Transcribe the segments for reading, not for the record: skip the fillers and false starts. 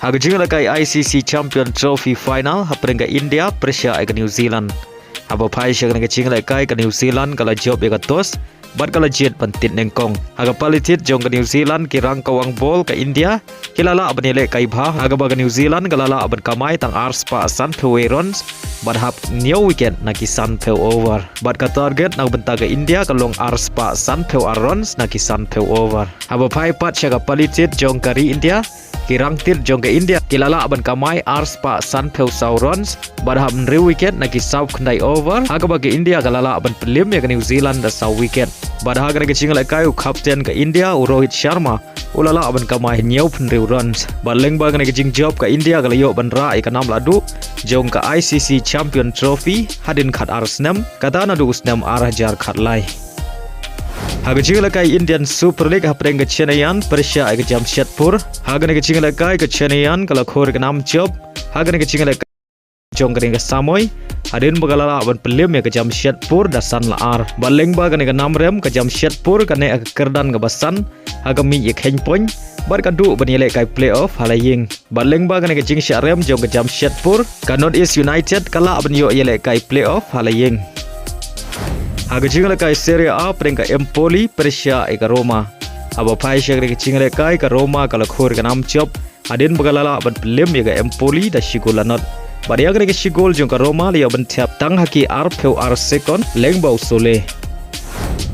Haga jinga kai ICC Champion Trophy Final haprenga India Persia ke New Zealand. Haba pai shagna ke jinga kai ke New Zealand kala job ya tos bat kala jet pantit nengkong. Haga palitit jong ke New Zealand kirang kawang bol ke India kilala abnile kai bha haga baga New Zealand kalala aban kamai tang ars pa san pewe runs bat hap new weekend na kisan peu over. Bat ka target na benta ke India kalong ars pa san peu runs na kisan peu over. Haba pai pat shaga palitit jong kari India kirang tir jong ke India kilala aban kamai ars pa san peu saurons badhab nri weekend naki sau kndai over haga bagi India kalala aban pelim ya ke New Zealand da sau weekend badha haga ke chingal kai captain ke India Rohit Sharma ulala aban kamai nyau penri runs baleng baga ke jing job ke India kalayo ban ra ikanam ladu jong ke ICC Champion Trophy Hadien khat ar Snem kata na du Snem arah jar khat lai. Haga jinga kai Indian Super League haprenga Chennaiyan Persia ke Jamshedpur haga ke jinga kai ke Chennaiyan kala khor ke nam job haga ke jinga kai jong ke Samoy Hadien bagalala aban pelim ya ke Jamshedpur dasan laar baleng baga ke nam rem ke Jamshedpur kane ke kerdan ke basan haga mi ye kheng poin bar kadu banile kai playoff halaying baleng baga ke jing sharem jong ke Jamshedpur ka North East United kala aban yo yele kai playoff halaying. Haga jinga kai Serie A prengka Empoli Persia ke Roma. Haba pai shagre ke jinga kai ke Roma kala khor ke nam job. Hadien bagalala ban pelim ya ke Empoli da shigolanot. Badia ke shigol jong ke Roma li ban tiap tang haki ar peu ar second lengbau sole.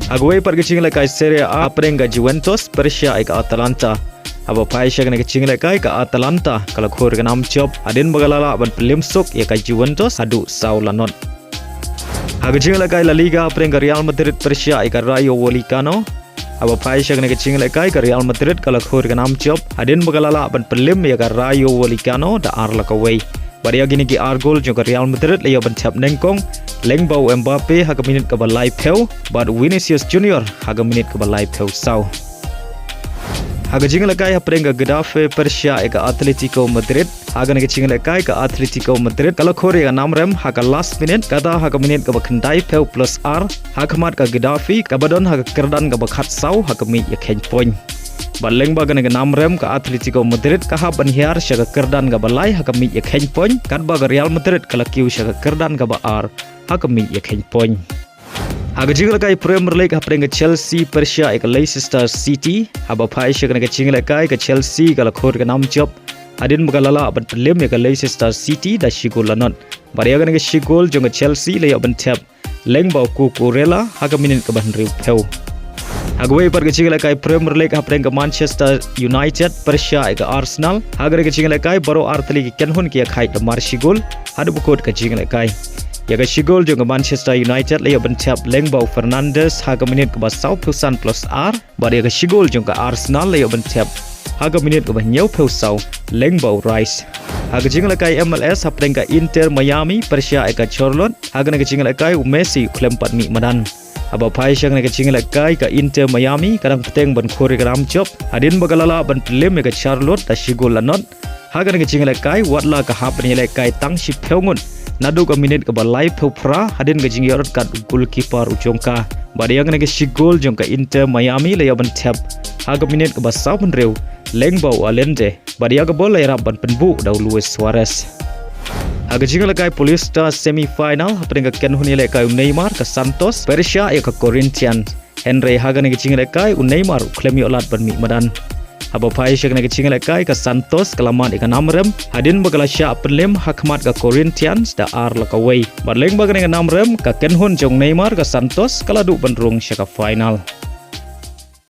Haga par ke jinga kai Serie A prengka Juventus Persia ke Atalanta. Haba pai shagre ke jinga kai ke Atalanta kala khor ke nam job. Hadien bagalala ban pelim sok ya ke Juventus adu saulanot. Haga jinga kai La Liga prengka Real Madrid Persia ke Rayo Vallecano. Haba pai shagna ke jinga kai ke Real Madrid kala khor ke nam job. Hadien bagalala ban pelim ya ke Rayo Vallecano da ar la kawai. Badia gini ki ar gol jong ke Real Madrid le ban tap nengkong lengbau Mbappe haga minit ke balai peu but Vinicius Junior haga minit ke balai peu sau. Haga jinga kai prengka Getafe Persia ke Atletico Madrid haga ke jinga kai ke Atletico Madrid kala khor ya nam rem haga last minute kata haga minit ke bakhandai peu plus r haga mat ke Getafe kabadon haga kerdan ke bakhat sau haga mi ya khen point baleng baga ke nam rem ke Atletico Madrid ka haban hiar shaga kerdan ke balai haga mi ya khen point kat baga Real Madrid kala kiu shaga kerdan ke ba r haga mi ya khen point. Haga jinga kai Premier League haprenga Chelsea Persia ke Leicester City haba pai shaga ke jinga kai ke Chelsea kala khor ke nam job. Hadien bagalala ban pelim ya ke Leicester City da shigolanot baria ke shigol jong ke Chelsea le ban tap lengbau Cucurella haga minit ke ban riu peu. Haga par ke jinga kai Premier League haprenga Manchester United Persia ke Arsenal haga ke jinga kai baro artli ke kenhun ke khai da mar shigol hadu bukot ke jinga kai ya ke shigol jong ke Manchester United le ban tap lengbau Fernandes haga minit ke basau plusan plus r baria ke shigol jong ke Arsenal le ban tap haga minit ke banyau peu sau lengbau Rice. Haga jinga kai MLS haprenga Intermiami Persia ke Charlotte haga ke jinga kai Messi klempat mi madan. Haba pai shang ke jinga kai ke Intermiami kadang peteng ban khori gram job. Hadien bagalala ban pelim ke Charlotte da shigol lanot haga ke jinga kai watla ke hap ni kai tang shi peungun nadu ke minit ke balai peu pra hadien ke jinga kat goalkeeper ujongka badia ke shigol jong ke Intermiami le ban tap haga minit ke basau pun reu lengbau Allende badia ke bola era ban penbu da Luis Suarez. Haga jinga kai Polista semi final haprenga kenhun ile kai Neymar ke Santos Persia ke Corinthians Henry haga ke jinga kai Neymar klemi olat ban mi madan. Haba pai shagna ke jinga kai ke Santos kelamat ikan namrem hadin bagala sya pelim hakmat ke Corinthians da ar lakawai baleng bagane ke namrem ke kenhun jong Neymar ke Santos kaladu bandrung syaka final.